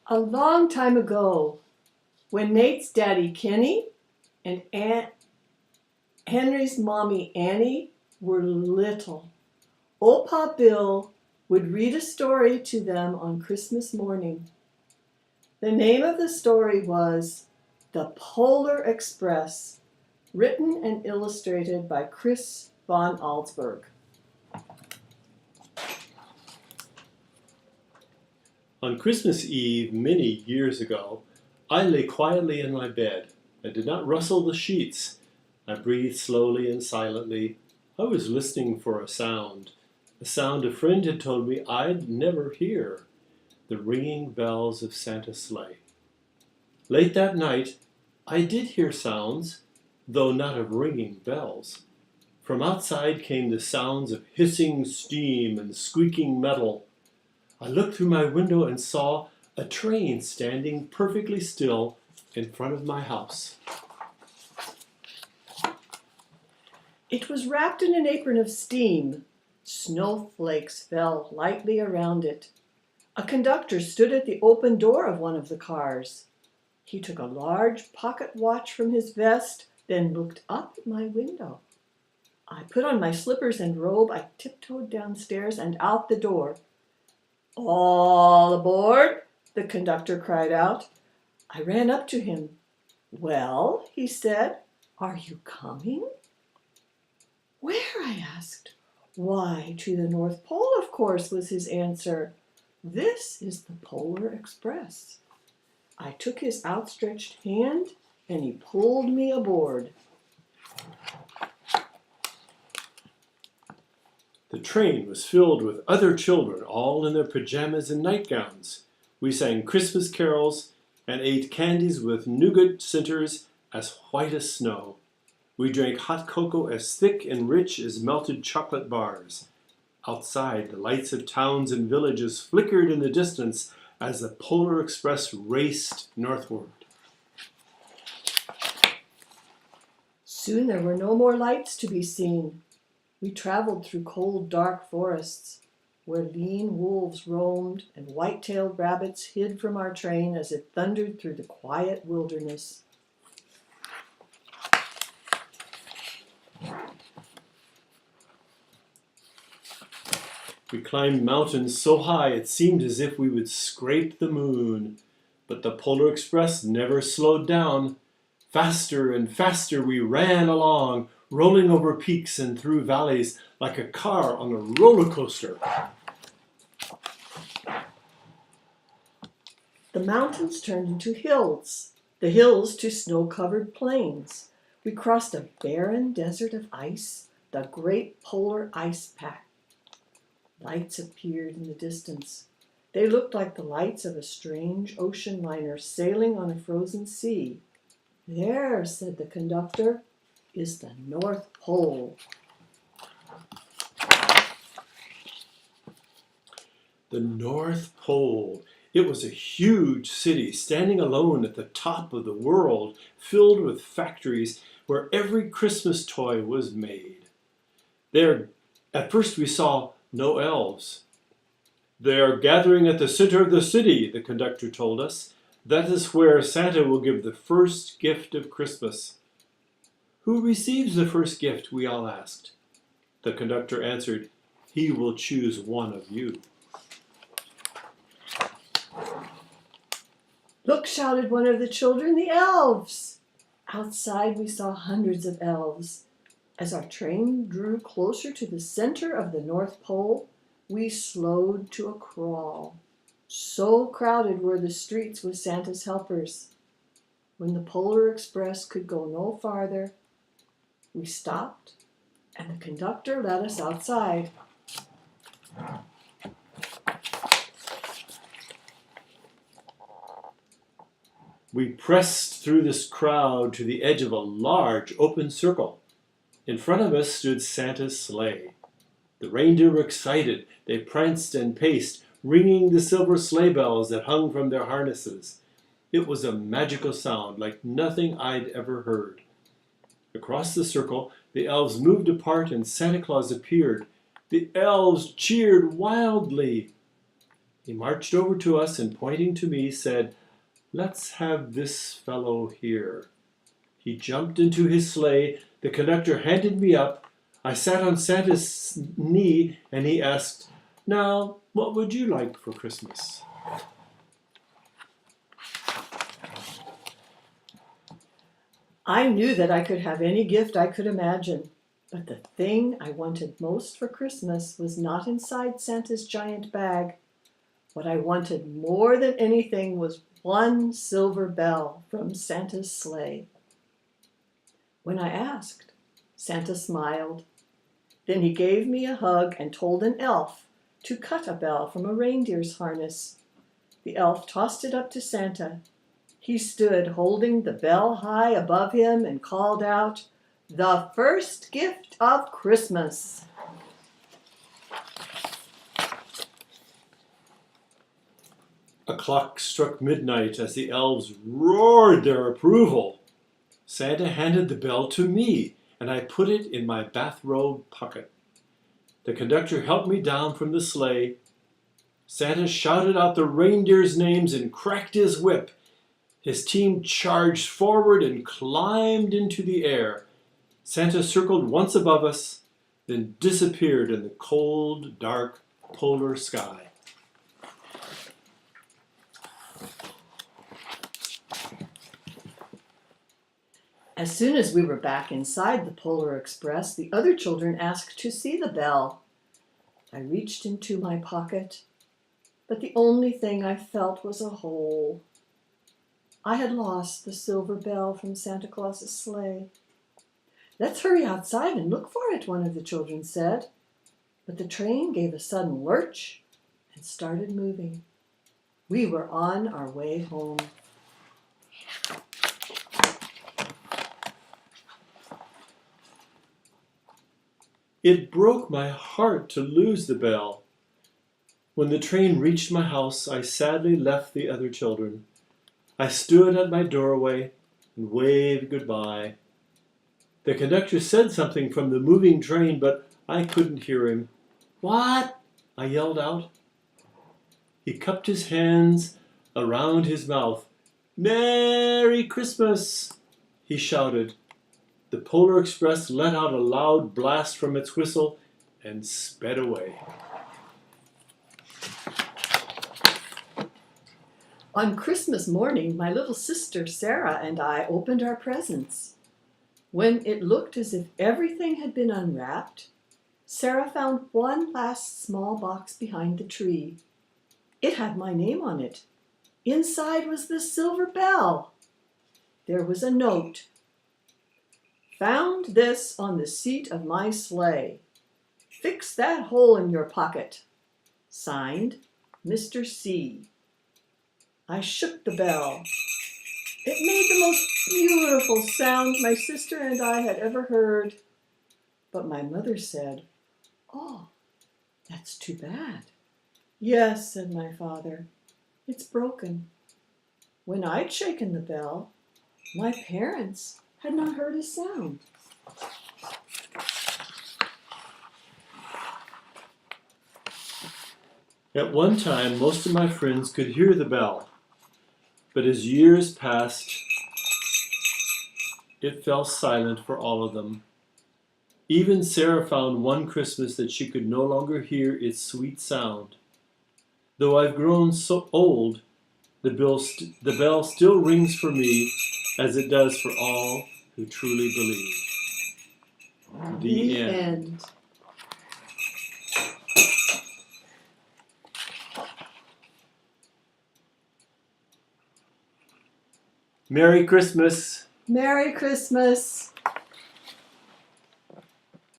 A long time ago, when Nate's daddy Kenny and Aunt Henry's mommy Annie were little, Opa Bill would read a story to them on Christmas morning. The name of the story was The Polar Express, written and illustrated by Chris von Alsberg. On Christmas Eve, many years ago, I lay quietly in my bed. I did not rustle the sheets. I breathed slowly and silently. I was listening for a sound a friend had told me I'd never hear, the ringing bells of Santa's sleigh. Late that night, I did hear sounds, though not of ringing bells. From outside came the sounds of hissing steam and squeaking metal. I looked through my window and saw a train standing perfectly still in front of my house. It was wrapped in an apron of steam. Snowflakes fell lightly around it. A conductor stood at the open door of one of the cars. He took a large pocket watch from his vest, then looked up at my window. I put on my slippers and robe. I tiptoed downstairs and out the door. "All aboard!" the conductor cried out. I ran up to him. "Well," he said, "are you coming?" "Where?" I asked. "Why, to the North Pole, of course," was his answer. "This is the Polar Express." I took his outstretched hand and he pulled me aboard. The train was filled with other children, all in their pajamas and nightgowns. We sang Christmas carols and ate candies with nougat centers as white as snow. We drank hot cocoa as thick and rich as melted chocolate bars. Outside, the lights of towns and villages flickered in the distance as the Polar Express raced northward. Soon there were no more lights to be seen. We traveled through cold, dark forests, where lean wolves roamed and white-tailed rabbits hid from our train as it thundered through the quiet wilderness. We climbed mountains so high it seemed as if we would scrape the moon. But the Polar Express never slowed down. Faster and faster we ran along, rolling over peaks and through valleys like a car on a roller coaster. The mountains turned into hills, the hills to snow-covered plains. We crossed a barren desert of ice, the great polar ice pack. Lights appeared in the distance. They looked like the lights of a strange ocean liner sailing on a frozen sea. "There," said the conductor, "is the North Pole." The North Pole. It was a huge city standing alone at the top of the world, filled with factories where every Christmas toy was made. There, at first we saw no elves. "They are gathering at the center of the city," the conductor told us. "That is where Santa will give the first gift of Christmas." "Who receives the first gift?" we all asked. The conductor answered, "He will choose one of you." "Look," shouted one of the children, "the elves!" Outside we saw hundreds of elves. As our train drew closer to the center of the North Pole, we slowed to a crawl. So crowded were the streets with Santa's helpers. When the Polar Express could go no farther, we stopped and the conductor led us outside. We pressed through this crowd to the edge of a large open circle. In front of us stood Santa's sleigh. The reindeer were excited. They pranced and paced, ringing the silver sleigh bells that hung from their harnesses. It was a magical sound like nothing I'd ever heard. Across the circle, the elves moved apart and Santa Claus appeared. The elves cheered wildly. He marched over to us and pointing to me said, "Let's have this fellow here." He jumped into his sleigh. The conductor handed me up. I sat on Santa's knee and he asked, "Now, what would you like for Christmas?" I knew that I could have any gift I could imagine, but the thing I wanted most for Christmas was not inside Santa's giant bag. What I wanted more than anything was one silver bell from Santa's sleigh. When I asked, Santa smiled. Then he gave me a hug and told an elf to cut a bell from a reindeer's harness. The elf tossed it up to Santa. He stood holding the bell high above him and called out, "The first gift of Christmas." A clock struck midnight as the elves roared their approval. Santa handed the bell to me, and I put it in my bathrobe pocket. The conductor helped me down from the sleigh. Santa shouted out the reindeers' names and cracked his whip. His team charged forward and climbed into the air. Santa circled once above us, then disappeared in the cold, dark polar sky. As soon as we were back inside the PolarExpress, the other children asked to see the bell. I reached into my pocket, but the only thing I felt was a hole. I had lost the silver bell from Santa Claus's sleigh. "Let's hurry outside and look for it," one of the children said. But the train gave a sudden lurch and started moving. We were on our way home. It broke my heart to lose the bell. When the train reached my house, I sadly left the other children. I stood at my doorway and waved goodbye. The conductor said something from the moving train, but I couldn't hear him. "What?" I yelled out. He cupped his hands around his mouth. "Merry Christmas!" he shouted. The Polar Express let out a loud blast from its whistle and sped away. On Christmas morning, my little sister Sarah and I opened our presents. When it looked as if everything had been unwrapped, Sarah found one last small box behind the tree. It had my name on it. Inside was the silver bell. There was a note. "Found this on the seat of my sleigh. Fix that hole in your pocket. Signed, Mr. C." I shook the bell. It made the most beautiful sound my sister and I had ever heard. But my mother said, "Oh, that's too bad." "Yes," said my father, "it's broken." When I'd shaken the bell, my parents had not heard a sound. At one time, most of my friends could hear the bell, but as years passed, it fell silent for all of them. Even Sarah found one Christmas that she could no longer hear its sweet sound. Though I've grown so old, the bell still rings for me as it does for all who truly believe. The end. Merry Christmas. Merry Christmas.